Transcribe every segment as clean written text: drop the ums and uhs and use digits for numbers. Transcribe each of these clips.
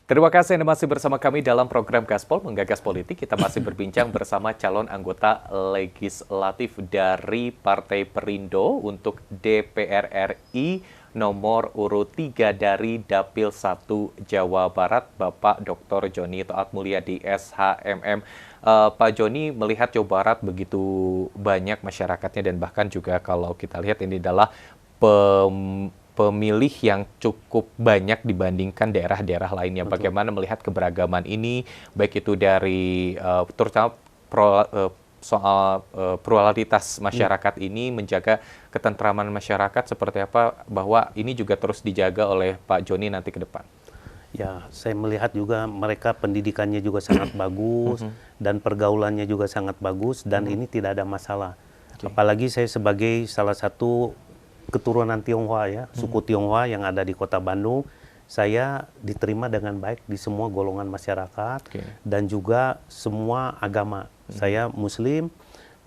Terima kasih Anda masih bersama kami dalam program Gaspol Menggagas Politik. Kita masih berbincang bersama calon anggota legislatif dari Partai Perindo untuk DPR RI nomor urut 3 dari Dapil 1 Jawa Barat, Bapak Dr. Joni Toat Mulyadi SHMM. Pak Joni, melihat Jawa Barat begitu banyak masyarakatnya dan bahkan juga kalau kita lihat ini adalah pemilih yang cukup banyak dibandingkan daerah-daerah lainnya. Betul. Bagaimana melihat keberagaman ini, baik itu dari terutama soal pluralitas masyarakat ini, menjaga ketentraman masyarakat seperti apa, bahwa ini juga terus dijaga oleh Pak Joni nanti ke depan. Ya, saya melihat juga mereka pendidikannya juga sangat bagus dan pergaulannya juga sangat bagus dan ini tidak ada masalah. Apalagi saya sebagai salah satu keturunan Tionghoa ya, suku Tionghoa yang ada di Kota Bandung, saya diterima dengan baik di semua golongan masyarakat dan juga semua agama. Saya Muslim,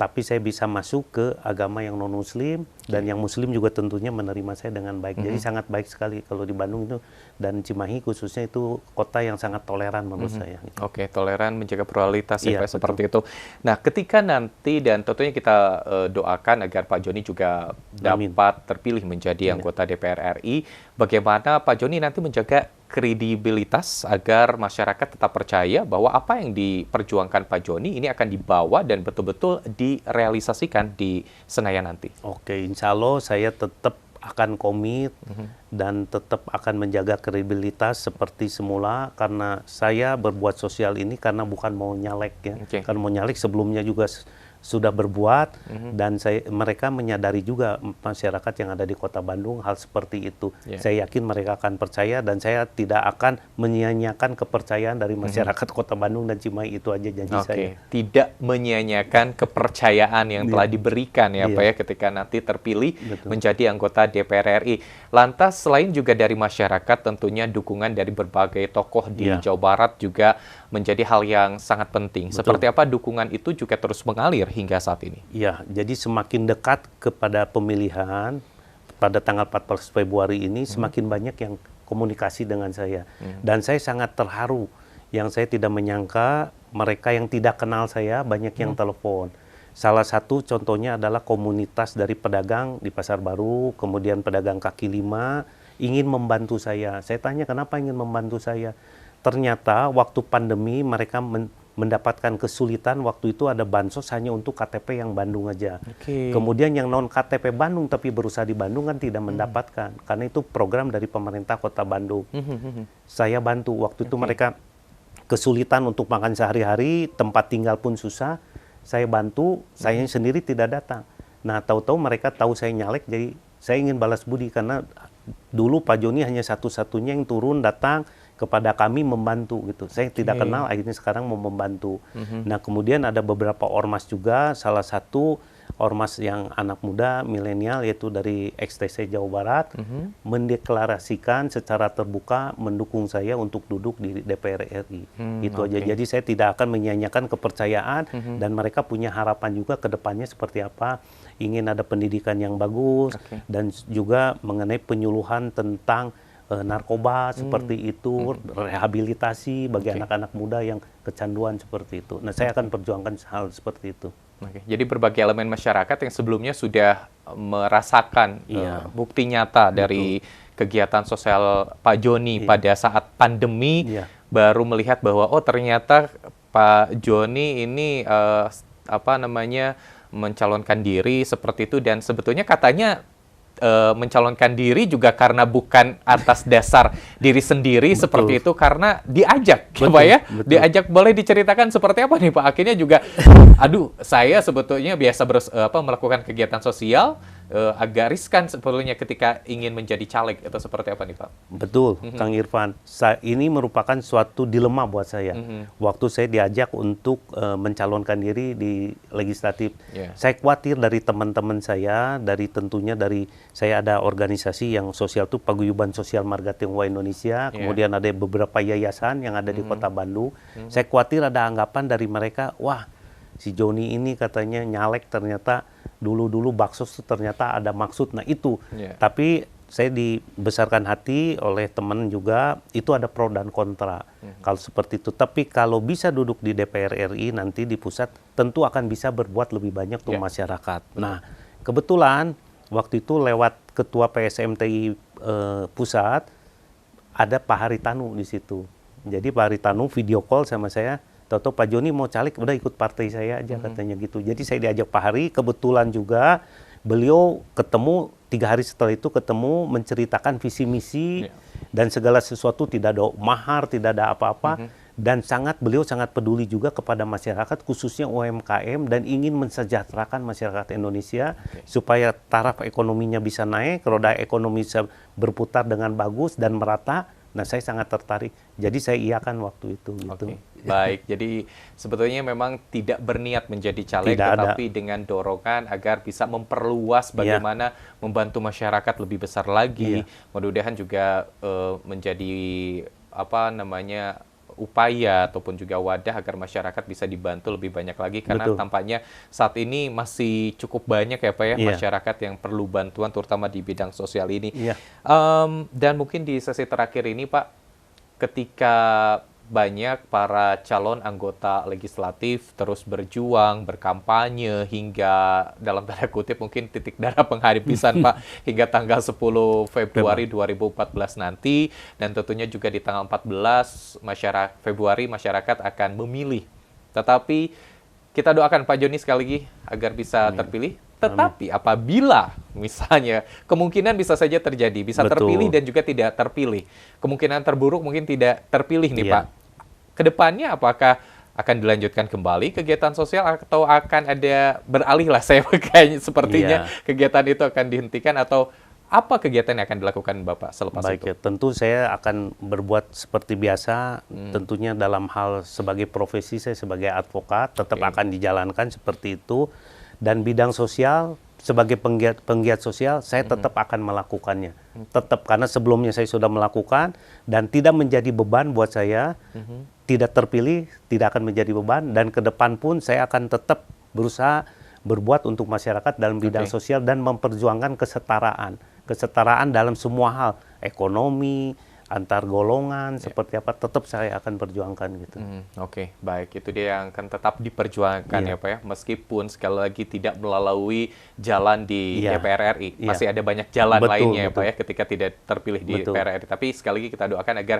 tapi saya bisa masuk ke agama yang non-Muslim dan yang Muslim juga tentunya menerima saya dengan baik. Jadi sangat baik sekali kalau di Bandung itu dan Cimahi khususnya itu kota yang sangat toleran menurut saya. Oke, toleran, menjaga pluralitas ya, Iya, seperti itu. Nah, ketika nanti dan tentunya kita doakan agar Pak Joni juga dapat terpilih menjadi anggota DPR RI, bagaimana Pak Joni nanti menjaga kredibilitas agar masyarakat tetap percaya bahwa apa yang diperjuangkan Pak Joni ini akan dibawa dan betul-betul direalisasikan di Senayan nanti. Oke, insya Allah saya tetap akan komit dan tetap akan menjaga kredibilitas seperti semula karena saya berbuat sosial ini karena bukan mau nyalek ya. Karena mau nyalek sebelumnya juga sudah berbuat dan mereka menyadari juga masyarakat yang ada di Kota Bandung hal seperti itu. Saya yakin mereka akan percaya dan saya tidak akan menyia-nyiakan kepercayaan dari masyarakat Kota Bandung dan Cimahi. Itu aja janji saya. Tidak menyia-nyiakan kepercayaan yang telah diberikan ya Pak ya ketika nanti terpilih menjadi anggota DPR RI. Lantas selain juga dari masyarakat, tentunya dukungan dari berbagai tokoh di Jawa Barat juga menjadi hal yang sangat penting. Seperti apa dukungan itu juga terus mengalir hingga saat ini? Ya, jadi semakin dekat kepada pemilihan pada tanggal 14 Februari ini, semakin banyak yang komunikasi dengan saya. Dan saya sangat terharu, yang saya tidak menyangka mereka yang tidak kenal saya banyak yang telepon. Salah satu contohnya adalah komunitas dari pedagang di Pasar Baru, kemudian pedagang kaki lima, ingin membantu saya. Saya tanya kenapa ingin membantu saya? Ternyata waktu pandemi mereka mendapatkan kesulitan, waktu itu ada bansos hanya untuk KTP yang Bandung aja. Kemudian yang non KTP Bandung tapi berusaha di Bandung kan tidak mendapatkan, karena itu program dari pemerintah Kota Bandung. Saya bantu, waktu itu mereka kesulitan untuk makan sehari-hari, tempat tinggal pun susah, saya bantu, saya sendiri tidak datang. Nah, tahu-tahu mereka tahu saya nyalek, jadi saya ingin balas budi karena dulu Pak Joni hanya satu-satunya yang turun datang kepada kami membantu gitu. Saya tidak kenal, akhirnya sekarang mau membantu. Nah, kemudian ada beberapa ormas juga, salah satu ormas yang anak muda, milenial, yaitu dari XTC Jawa Barat, mendeklarasikan secara terbuka mendukung saya untuk duduk di DPR RI. Itu aja. Jadi saya tidak akan menyia-nyiakan kepercayaan dan mereka punya harapan juga ke depannya seperti apa. Ingin ada pendidikan yang bagus dan juga mengenai penyuluhan tentang narkoba seperti itu, rehabilitasi bagi anak-anak muda yang kecanduan seperti itu. Nah, saya akan perjuangkan hal seperti itu. Jadi berbagai elemen masyarakat yang sebelumnya sudah merasakan bukti nyata dari kegiatan sosial Pak Joni pada saat pandemi, baru melihat bahwa oh ternyata Pak Joni ini mencalonkan diri seperti itu, dan sebetulnya katanya mencalonkan diri juga karena bukan atas dasar diri sendiri seperti itu, karena diajak, Pak ya? Diajak. Boleh diceritakan seperti apa nih Pak? Akhirnya juga, aduh, saya sebetulnya biasa melakukan kegiatan sosial, agak riskan sebetulnya ketika ingin menjadi caleg, itu seperti apa nih Pak? Betul, Kang Irfan. Ini merupakan suatu dilema buat saya. Waktu saya diajak untuk mencalonkan diri di legislatif, saya khawatir dari teman-teman saya, tentunya dari saya ada organisasi yang sosial itu Paguyuban Sosial Marga Tionghoa Indonesia, kemudian ada beberapa yayasan yang ada di Kota Bandung. Saya khawatir ada anggapan dari mereka, wah si Joni ini katanya nyalek, ternyata dulu-dulu baksos ternyata ada maksud. Nah itu, tapi saya dibesarkan hati oleh teman juga, itu ada pro dan kontra. Kalau seperti itu. Tapi kalau bisa duduk di DPR RI nanti di pusat, tentu akan bisa berbuat lebih banyak untuk masyarakat. Nah, kebetulan waktu itu lewat Ketua PSMTI pusat, ada Pak Haritanu di situ. Jadi Pak Haritanu video call sama saya, tahu-tahu Pak Joni mau caleg, udah ikut partai saya aja katanya gitu. Jadi saya diajak Pak Hari, kebetulan juga beliau ketemu 3 hari setelah itu ketemu menceritakan visi misi dan segala sesuatu, tidak ada mahar, tidak ada apa-apa, dan beliau sangat peduli juga kepada masyarakat khususnya UMKM dan ingin mensejahterakan masyarakat Indonesia supaya taraf ekonominya bisa naik, roda ekonomi bisa berputar dengan bagus dan merata. Nah, saya sangat tertarik. Jadi saya iakan waktu itu gitu. Baik, jadi sebetulnya memang tidak berniat menjadi caleg, tetapi dengan dorongan agar bisa memperluas bagaimana membantu masyarakat lebih besar lagi. Mudah-mudahan juga menjadi upaya ataupun juga wadah agar masyarakat bisa dibantu lebih banyak lagi, karena tampaknya saat ini masih cukup banyak ya Pak ya masyarakat yang perlu bantuan terutama di bidang sosial ini. Dan mungkin di sesi terakhir ini Pak, ketika banyak para calon anggota legislatif terus berjuang, berkampanye hingga dalam tanda kutip mungkin titik darah penghabisan Pak hingga tanggal 10 Februari 2014 nanti, dan tentunya juga di tanggal 14 Februari masyarakat akan memilih. Tetapi kita doakan Pak Joni sekali lagi agar bisa terpilih. Tetapi apabila misalnya kemungkinan bisa saja terjadi, bisa terpilih dan juga tidak terpilih. Kemungkinan terburuk mungkin tidak terpilih nih Pak. Kedepannya apakah akan dilanjutkan kembali kegiatan sosial atau akan ada beralih lah saya kayaknya sepertinya kegiatan itu akan dihentikan, atau apa kegiatan yang akan dilakukan Bapak selepas itu? Tentu saya akan berbuat seperti biasa, tentunya dalam hal sebagai profesi saya sebagai advokat tetap akan dijalankan seperti itu, dan bidang sosial sebagai penggiat sosial saya tetap akan melakukannya. Tetap, karena sebelumnya saya sudah melakukan dan tidak menjadi beban buat saya. Tidak terpilih tidak akan menjadi beban, dan ke depan pun saya akan tetap berusaha berbuat untuk masyarakat dalam bidang sosial dan memperjuangkan kesetaraan dalam semua hal, ekonomi, antar golongan, seperti apa, tetap saya akan perjuangkan gitu. Baik, itu dia yang akan tetap diperjuangkan ya Pak ya, meskipun sekali lagi tidak melalui jalan di DPR RI, masih ada banyak jalan lainnya ya Pak ya ketika tidak terpilih di DPR RI. Tapi sekali lagi kita doakan agar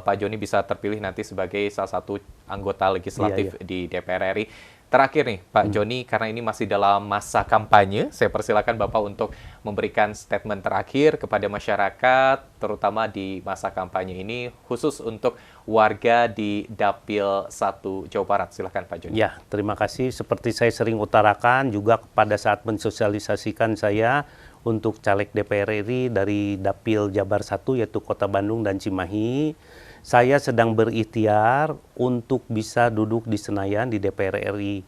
Pak Joni bisa terpilih nanti sebagai salah satu anggota legislatif di DPR RI. Terakhir nih Pak Joni, karena ini masih dalam masa kampanye, saya persilakan Bapak untuk memberikan statement terakhir kepada masyarakat, terutama di masa kampanye ini, khusus untuk warga di Dapil 1 Jawa Barat. Silakan Pak Joni. Ya, terima kasih. Seperti saya sering utarakan juga pada saat mensosialisasikan saya untuk caleg DPR RI dari Dapil Jabar 1, yaitu Kota Bandung dan Cimahi, saya sedang berikhtiar untuk bisa duduk di Senayan di DPR RI.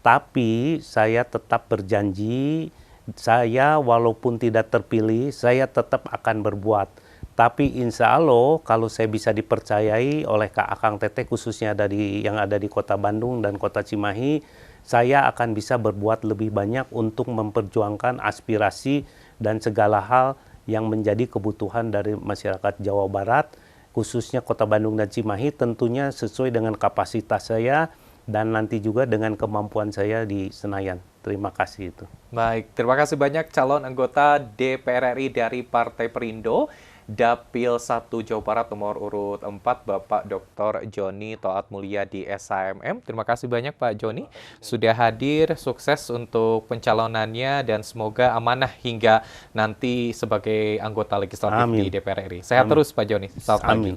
Tapi saya tetap berjanji, saya walaupun tidak terpilih, saya tetap akan berbuat. Tapi insya Allah kalau saya bisa dipercayai oleh Kak Akang Teteh, khususnya yang ada di Kota Bandung dan Kota Cimahi, saya akan bisa berbuat lebih banyak untuk memperjuangkan aspirasi dan segala hal yang menjadi kebutuhan dari masyarakat Jawa Barat, khususnya Kota Bandung dan Cimahi, tentunya sesuai dengan kapasitas saya dan nanti juga dengan kemampuan saya di Senayan. Terima kasih itu. Baik, terima kasih banyak calon anggota DPR RI dari Partai Perindo, Dapil 1 Jawa Barat nomor urut 4, Bapak Dr. Joni Toat Mulia di SHMM. Terima kasih banyak Pak Joni sudah hadir, sukses untuk pencalonannya dan semoga amanah hingga nanti sebagai anggota legislatif di DPR RI. Sehat terus Pak Joni. Selamat pagi.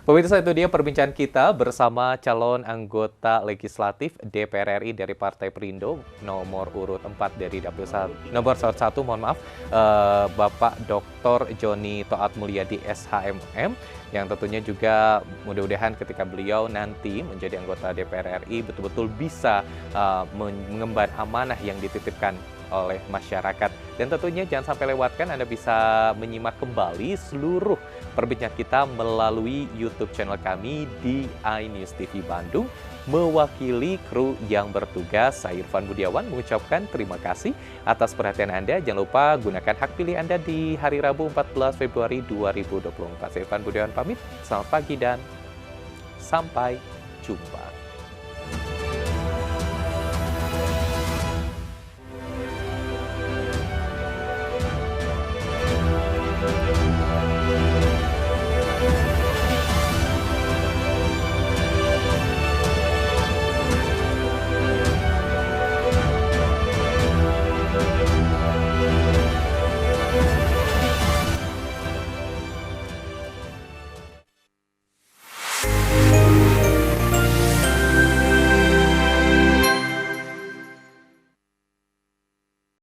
Pemirsa, itu dia perbincangan kita bersama calon anggota legislatif DPR RI dari Partai Perindo nomor urut 4 dari Dapil 1, nomor 1, Bapak Dr. Joni Toat Mulia di SHMM, yang tentunya juga mudah-mudahan ketika beliau nanti menjadi anggota DPR RI betul-betul bisa mengemban amanah yang dititipkan oleh masyarakat. Dan tentunya jangan sampai lewatkan, Anda bisa menyimak kembali seluruh perbincangan kita melalui YouTube channel kami di iNews TV Bandung. Mewakili kru yang bertugas, saya Irfan Budiawan mengucapkan terima kasih atas perhatian Anda. Jangan lupa gunakan hak pilih Anda di hari Rabu 14 Februari 2024. Saya Irfan Budiawan pamit, selamat pagi dan sampai jumpa.